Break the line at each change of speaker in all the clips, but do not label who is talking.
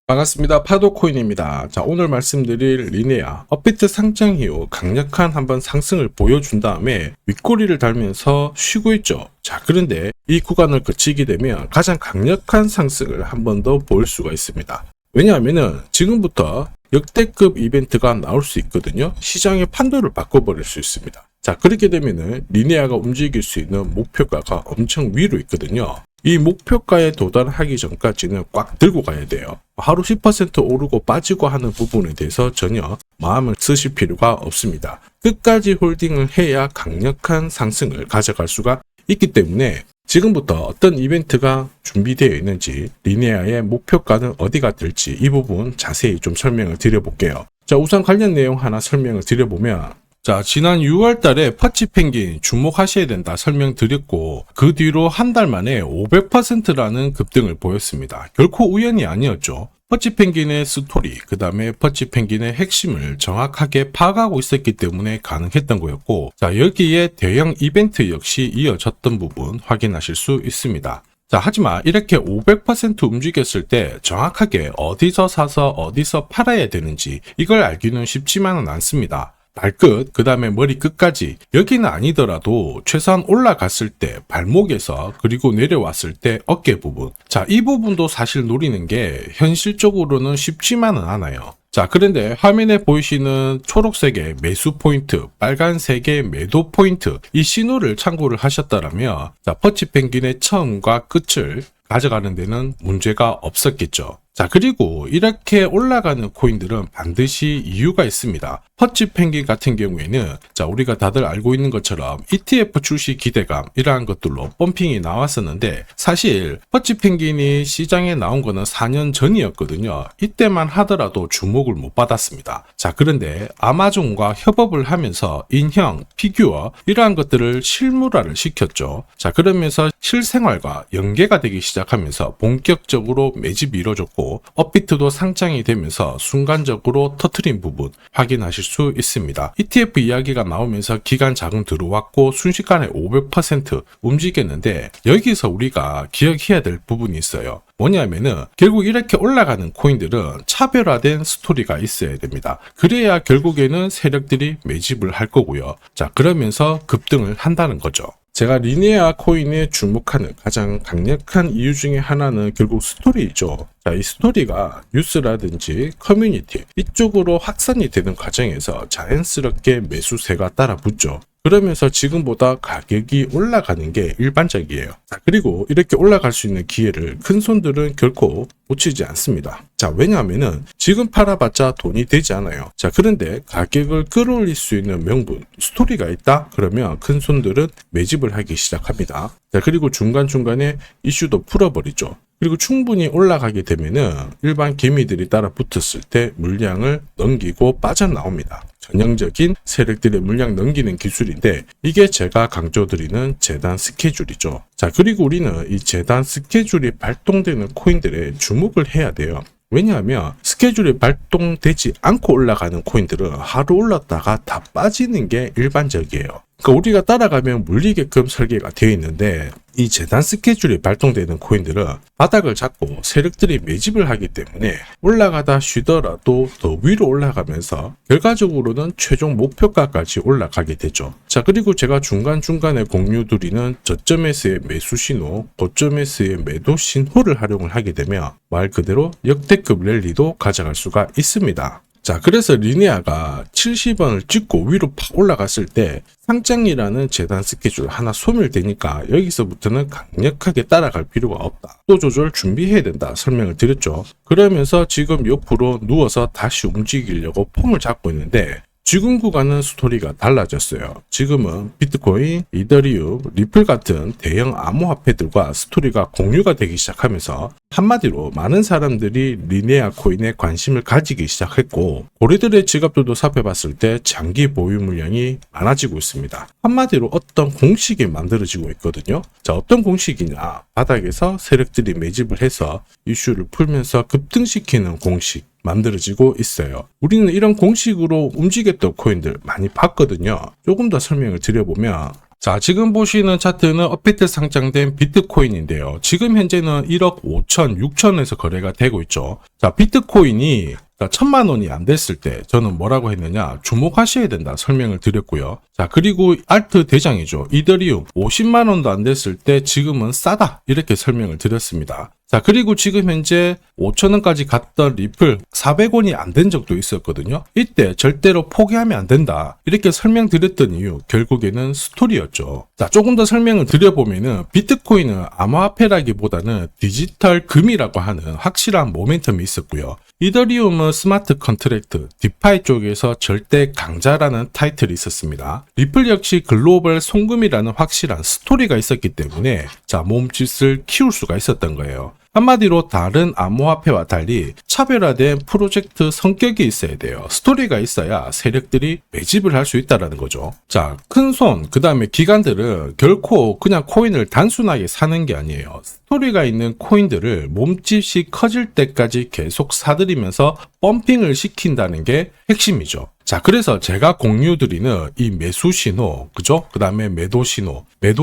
반갑습니다. 파도코인입니다. 자, 오늘 말씀드릴 리네아 업비트 상장 이후 강력한 한번 상승을 보여준 다음에 윗꼬리를 달면서 쉬고 있죠. 자, 그런데 이 구간을 거치게 되면 가장 강력한 상승을 한 번 더 볼 수가 있습니다. 왜냐하면은 지금부터 역대급 이벤트가 나올 수 있거든요. 시장의 판도를 바꿔버릴 수 있습니다. 자, 그렇게 되면은 리네아가 움직일 수 있는 목표가가 엄청 위로 있거든요. 이 목표가에 도달하기 전까지는 꽉 들고 가야 돼요. 하루 10% 오르고 빠지고 하는 부분에 대해서 전혀 마음을 쓰실 필요가 없습니다. 끝까지 홀딩을 해야 강력한 상승을 가져갈 수가 있기 때문에 지금부터 어떤 이벤트가 준비되어 있는지, 리네아의 목표가는 어디가 될지 이 부분 자세히 좀 설명을 드려볼게요. 자, 우선 관련 내용 하나 설명을 드려보면, 자, 지난 6월 달에 퍼치펭귄 주목하셔야 된다 설명드렸고, 그 뒤로 한 달 만에 500%라는 급등을 보였습니다. 결코 우연이 아니었죠. 퍼치펭귄의 스토리, 그 다음에 퍼치펭귄의 핵심을 정확하게 파악하고 있었기 때문에 가능했던 거였고, 자, 여기에 대형 이벤트 역시 이어졌던 부분 확인하실 수 있습니다. 자, 하지만 이렇게 500% 움직였을 때 정확하게 어디서 사서 어디서 팔아야 되는지 이걸 알기는 쉽지만은 않습니다. 발끝, 그 다음에 머리 끝까지, 여기는 아니더라도 최소한 올라갔을 때 발목에서, 그리고 내려왔을 때 어깨 부분, 자, 이 부분도 사실 노리는 게 현실적으로는 쉽지만은 않아요. 자, 그런데 화면에 보이시는 초록색의 매수 포인트, 빨간색의 매도 포인트, 이 신호를 참고를 하셨다면, 자, 퍼치펭귄의 처음과 끝을 가져가는 데는 문제가 없었겠죠. 자, 그리고 이렇게 올라가는 코인들은 반드시 이유가 있습니다. 퍼치펭귄 같은 경우에는, 자, 우리가 다들 알고 있는 것처럼 ETF 출시 기대감 이러한 것들로 펌핑이 나왔었는데, 사실 퍼치펭귄이 시장에 나온 거는 4년 전이었거든요. 이때만 하더라도 주목을 못 받았습니다. 자, 그런데 아마존과 협업을 하면서 인형, 피규어 이러한 것들을 실물화를 시켰죠. 자, 그러면서 실생활과 연계가 되기 시작하면서 본격적으로 매집이 이루어졌고, 업비트도 상장이 되면서 순간적으로 터트린 부분 확인하실 수 있습니다. ETF 이야기가 나오면서 기간 자금 들어왔고 순식간에 500% 움직였는데, 여기서 우리가 기억해야 될 부분이 있어요. 뭐냐면은 결국 이렇게 올라가는 코인들은 차별화된 스토리가 있어야 됩니다. 그래야 결국에는 세력들이 매집을 할 거고요. 자, 그러면서 급등을 한다는 거죠. 제가 리네아 코인에 주목하는 가장 강력한 이유 중에 하나는 결국 스토리이죠. 자, 이 스토리가 뉴스라든지 커뮤니티 이쪽으로 확산이 되는 과정에서 자연스럽게 매수세가 따라 붙죠. 그러면서 지금보다 가격이 올라가는 게 일반적이에요. 자, 그리고 이렇게 올라갈 수 있는 기회를 큰 손들은 결코 놓치지 않습니다. 자, 왜냐하면은 지금 팔아봤자 돈이 되지 않아요. 자, 그런데 가격을 끌어올릴 수 있는 명분, 스토리가 있다? 그러면 큰 손들은 매집을 하기 시작합니다. 자, 그리고 중간중간에 이슈도 풀어버리죠. 그리고 충분히 올라가게 되면은 일반 개미들이 따라 붙었을 때 물량을 넘기고 빠져나옵니다. 전형적인 세력들의 물량 넘기는 기술인데, 이게 제가 강조드리는 재단 스케줄이죠. 자, 그리고 우리는 이 재단 스케줄이 발동되는 코인들에 주목을 해야 돼요. 왜냐하면 스케줄이 발동되지 않고 올라가는 코인들은 하루 올랐다가 다 빠지는 게 일반적이에요. 그러니까 우리가 따라가면 물리게끔 설계가 되어 있는데, 이 재단 스케줄이 발동되는 코인들은 바닥을 잡고 세력들이 매집을 하기 때문에 올라가다 쉬더라도 더 위로 올라가면서 결과적으로는 최종 목표가까지 올라가게 되죠. 자, 그리고 제가 중간중간에 공유드리는 저점에서의 매수 신호, 고점에서의 매도 신호를 활용을 하게 되면 말 그대로 역대급 랠리도 가져갈 수가 있습니다. 자, 그래서 리네아가 70원을 찍고 위로 팍 올라갔을 때 상장이라는 재단 스케줄 하나 소멸되니까 여기서부터는 강력하게 따라갈 필요가 없다. 또 조절 준비해야 된다 설명을 드렸죠. 그러면서 지금 옆으로 누워서 다시 움직이려고 폼을 잡고 있는데, 지금 구간은 스토리가 달라졌어요. 지금은 비트코인, 이더리움, 리플 같은 대형 암호화폐들과 스토리가 공유가 되기 시작하면서 한마디로 많은 사람들이 리네아 코인에 관심을 가지기 시작했고, 고래들의 지갑들도 살펴봤을 때 장기 보유 물량이 많아지고 있습니다. 한마디로 어떤 공식이 만들어지고 있거든요. 자, 어떤 공식이냐? 바닥에서 세력들이 매집을 해서 이슈를 풀면서 급등시키는 공식 만들어지고 있어요. 우리는 이런 공식으로 움직였던 코인들 많이 봤거든요. 조금 더 설명을 드려보면, 자, 지금 보시는 차트는 업비트 상장된 비트코인인데요. 지금 현재는 1억 5천, 6천에서 거래가 되고 있죠. 자, 비트코인이 1,000만 원이 안 됐을 때 저는 뭐라고 했느냐, 주목하셔야 된다 설명을 드렸고요. 자, 그리고 알트 대장이죠. 이더리움 50만 원도 안 됐을 때 지금은 싸다 이렇게 설명을 드렸습니다. 자, 그리고 지금 현재 5,000원까지 갔던 리플 400원이 안 된 적도 있었거든요. 이때 절대로 포기하면 안 된다 이렇게 설명드렸던 이유, 결국에는 스토리였죠. 자, 조금 더 설명을 드려보면은 비트코인은 암호화폐라기보다는 디지털 금이라고 하는 확실한 모멘텀이 있었고요. 이더리움은 스마트 컨트랙트, 디파이 쪽에서 절대 강자라는 타이틀이 있었습니다. 리플 역시 글로벌 송금이라는 확실한 스토리가 있었기 때문에 자, 몸짓을 키울 수가 있었던 거예요. 한마디로 다른 암호화폐와 달리 차별화된 프로젝트 성격이 있어야 돼요. 스토리가 있어야 세력들이 매집을 할 수 있다는 거죠. 자, 큰손, 그 다음에 기관들은 결코 그냥 코인을 단순하게 사는 게 아니에요. 스토리가 있는 코인들을 몸집이 커질 때까지 계속 사들이면서 펌핑을 시킨다는 게 핵심이죠. 자, 그래서 제가 공유드리는 이 매수 신호, 그죠? 그 다음에 매도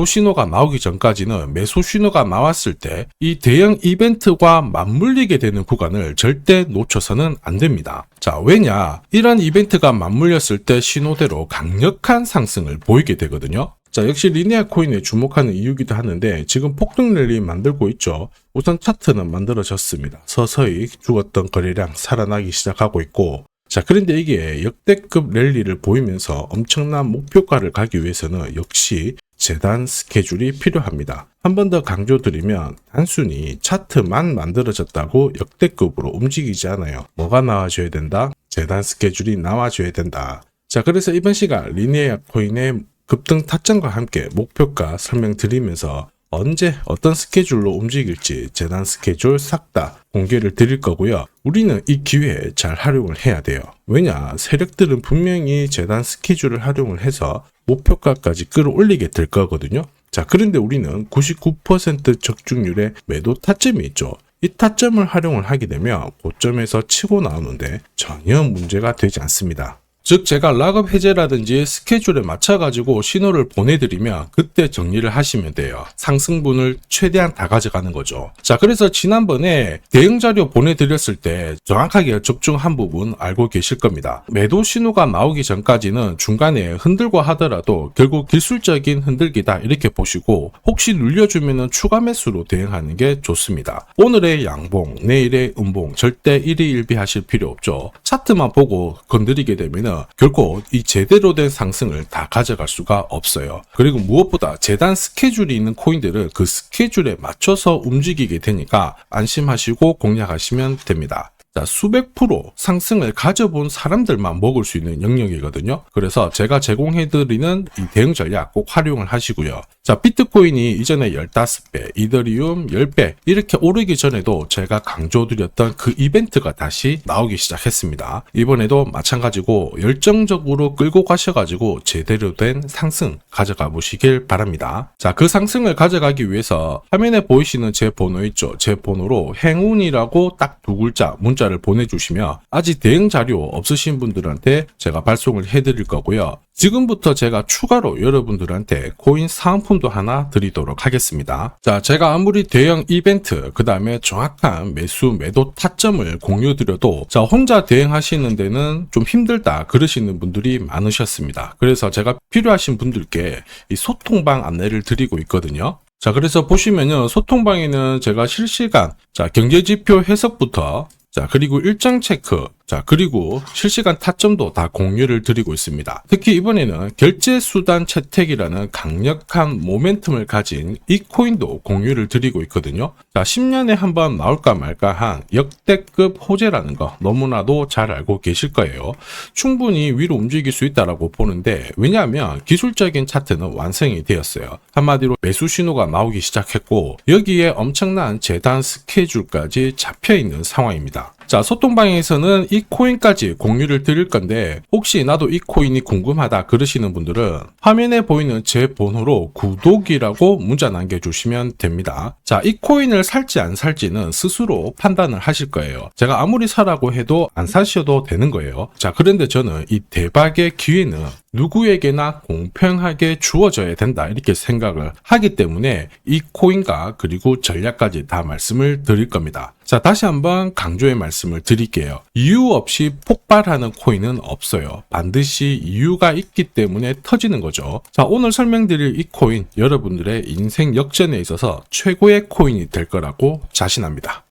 신호가 나오기 전까지는 매수 신호가 나왔을 때 이 대형 이벤트와 맞물리게 되는 구간을 절대 놓쳐서는 안 됩니다. 자, 왜냐? 이런 이벤트가 맞물렸을 때 신호대로 강력한 상승을 보이게 되거든요. 자, 역시 리니아 코인에 주목하는 이유기도 하는데 지금 폭등 랠리 만들고 있죠. 우선 차트는 만들어졌습니다. 서서히 죽었던 거래량 살아나기 시작하고 있고, 자, 그런데 이게 역대급 랠리를 보이면서 엄청난 목표가를 가기 위해서는 역시 재단 스케줄이 필요합니다. 한 번 더 강조드리면 단순히 차트만 만들어졌다고 역대급으로 움직이지 않아요. 뭐가 나와줘야 된다? 재단 스케줄이 나와줘야 된다. 자, 그래서 이번 시간 리니아 코인의 급등 타점과 함께 목표가 설명드리면서 언제 어떤 스케줄로 움직일지 재단 스케줄 싹 다 공개를 드릴 거고요. 우리는 이 기회에 잘 활용을 해야 돼요. 왜냐? 세력들은 분명히 재단 스케줄을 활용을 해서 목표가까지 끌어올리게 될 거거든요. 자, 그런데 우리는 99% 적중률의 매도 타점이 있죠. 이 타점을 활용을 하게 되면 고점에서 치고 나오는데 전혀 문제가 되지 않습니다. 즉, 제가 락업 해제라든지 스케줄에 맞춰가지고 신호를 보내드리면 그때 정리를 하시면 돼요. 상승분을 최대한 다 가져가는 거죠. 자, 그래서 지난번에 대응 자료 보내드렸을 때 정확하게 적중한 부분 알고 계실 겁니다. 매도 신호가 나오기 전까지는 중간에 흔들고 하더라도 결국 기술적인 흔들기다 이렇게 보시고, 혹시 눌려주면 추가 매수로 대응하는 게 좋습니다. 오늘의 양봉, 내일의 음봉 절대 일희일비하실 필요 없죠. 차트만 보고 건드리게 되면 결코 이 제대로 된 상승을 다 가져갈 수가 없어요. 그리고 무엇보다 재단 스케줄이 있는 코인들은 그 스케줄에 맞춰서 움직이게 되니까 안심하시고 공략하시면 됩니다. 자, 수백 프로 상승을 가져본 사람들만 먹을 수 있는 영역이거든요. 그래서 제가 제공해드리는 이 대응 전략 꼭 활용을 하시고요. 자, 비트코인이 이전에 15배, 이더리움 10배 이렇게 오르기 전에도 제가 강조드렸던 그 이벤트가 다시 나오기 시작했습니다. 이번에도 마찬가지고 열정적으로 끌고 가셔가지고 제대로 된 상승 가져가 보시길 바랍니다. 자, 그 상승을 가져가기 위해서 화면에 보이시는 제 번호 있죠. 제 번호로 행운이라고 딱 두 글자 문자를 보내주시면 아직 대응 자료 없으신 분들한테 제가 발송을 해드릴 거고요. 지금부터 제가 추가로 여러분들한테 코인 사은품도 하나 드리도록 하겠습니다. 자, 제가 아무리 대형 이벤트, 그 다음에 정확한 매수, 매도 타점을 공유드려도 자, 혼자 대응하시는 데는 좀 힘들다 그러시는 분들이 많으셨습니다. 그래서 제가 필요하신 분들께 이 소통방 안내를 드리고 있거든요. 자, 그래서 보시면요, 소통방에는 제가 실시간 경제지표 해석부터 그리고 일정 체크, 그리고 실시간 타점도 다 공유를 드리고 있습니다. 특히 이번에는 결제수단 채택이라는 강력한 모멘텀을 가진 이 코인도 공유를 드리고 있거든요. 10년에 한번 나올까 말까 한 역대급 호재라는 거 너무나도 잘 알고 계실 거예요. 충분히 위로 움직일 수 있다고 보는데, 왜냐하면 기술적인 차트는 완성이 되었어요. 한마디로 매수 신호가 나오기 시작했고, 여기에 엄청난 재단 스케줄까지 잡혀있는 상황입니다. 자, 소통방에서는 이 코인까지 공유를 드릴 건데, 혹시 나도 이 코인이 궁금하다 그러시는 분들은 화면에 보이는 제 번호로 구독이라고 문자 남겨주시면 됩니다. 자, 이 코인을 살지 안 살지는 스스로 판단을 하실 거예요. 제가 아무리 사라고 해도 안 사셔도 되는 거예요. 자, 그런데 저는 이 대박의 기회는 누구에게나 공평하게 주어져야 된다 이렇게 생각을 하기 때문에 이 코인과 그리고 전략까지 다 말씀을 드릴 겁니다. 자, 다시 한번 강조의 말씀을 드릴게요. 이유 없이 폭발하는 코인은 없어요. 반드시 이유가 있기 때문에 터지는 거죠. 자, 오늘 설명드릴 이 코인 여러분들의 인생 역전에 있어서 최고의 코인이 될 거라고 자신합니다.